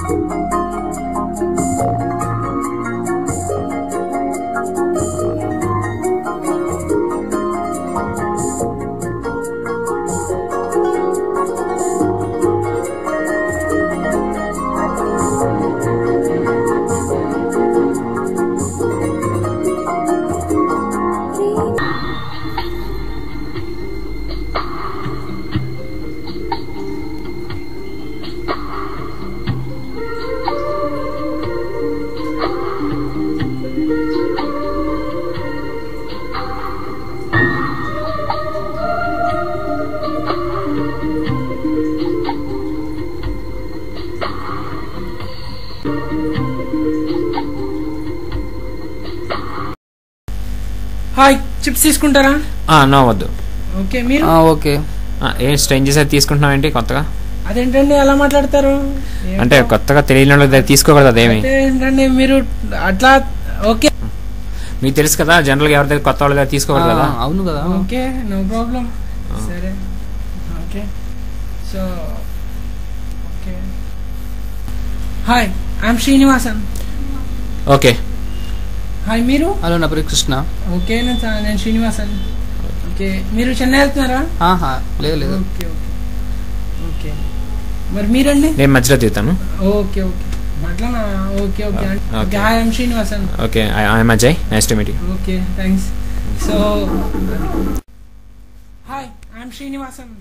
Hi chips తీసుకుంటారా? No వద్దు. Okay మీరు? ఓకే. ఏం స్ట్రేంజర్స్ అయితే తీసుకుంటున్నావు ఏంటి కొత్తగా? అదేంటండి అలా మాట్లాడతారు? అంటే కొత్తగా తెలియని వాళ్ళు తీసుకోకూడదు. అదేమి ఏంటండి మీరు అట్లా? ఓకే మీకు తెలుసు కదా జనరల్గా ఎవరి దగ్గర కొత్త వాళ్ళ దగ్గర తీసుకోవాలి కదా. అవును కదా. Okay no problem. సరే okay. So okay. Hi I'm Srinivasan. Okay. Hi మీరు? హలో నా పేరు కృష్ణ. ఓకే నేను శ్రీనివాసన్. ఓకే మీరు చెన్నై వెళ్తున్నారా? లేదు లేదు. Okay okay okay. మరి మీరండి? నేను మధ్యలో తీస్తాను. ఓకే ఓకే అట్లానా. Okay okay okay. Hi I'm Srinivasan. Okay I'm Ajay. Nice to meet you. Okay thanks. So hi I'm Srinivasan.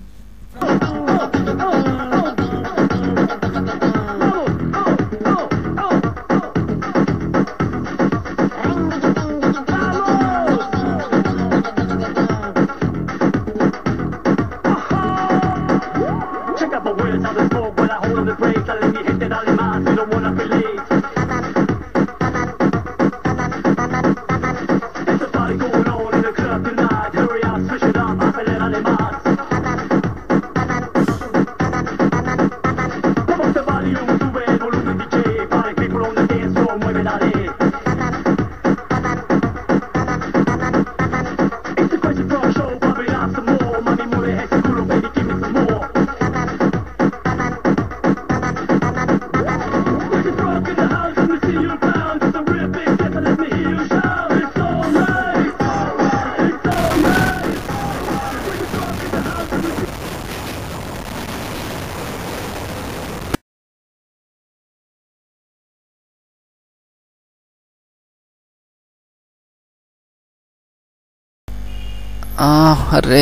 అరే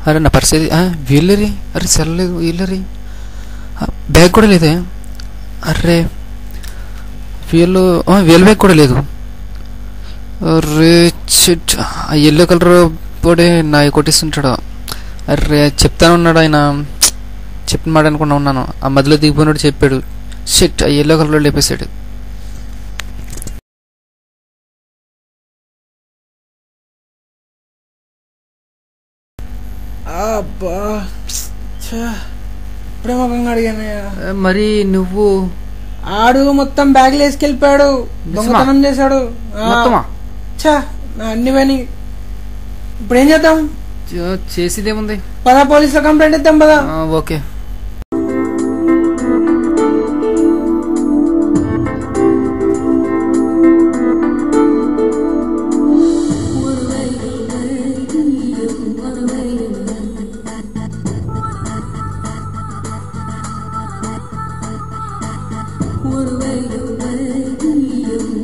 అరే నా పరిస్థితి వీళ్ళరి. అరే సెల్లలేదు వీళ్ళరి. బ్యాగ్ కూడా లేదే. అరే వీళ్ళు బ్యాగ్ కూడా లేదు. అరే చిట్ ఆ ఎల్లో కలర్ పోడే నా కొట్టిస్తుంటాడు. అరే చెప్తానున్నాడు ఆయన. చెప్పిన మాట అనుకున్నా ఉన్నాను. ఆ మధ్యలో దిగిపోయినాడు చెప్పాడు. షిట్ ఆ ఎల్లో కలర్లో లేపేశాడు. ప్రేమకంగా అడిగాను. మరి నువ్వు? ఆడు మొత్తం బ్యాగ్లు వేసుకెళ్ళిపోయాడు. దొంగతనం చేశాడు. అన్ని పని. ఇప్పుడు ఏం చేద్దాం? చేసేదేముంది, పదా పోలీసులో కంప్లైంట్ ఇద్దాం పదా. Okay.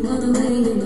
What a way to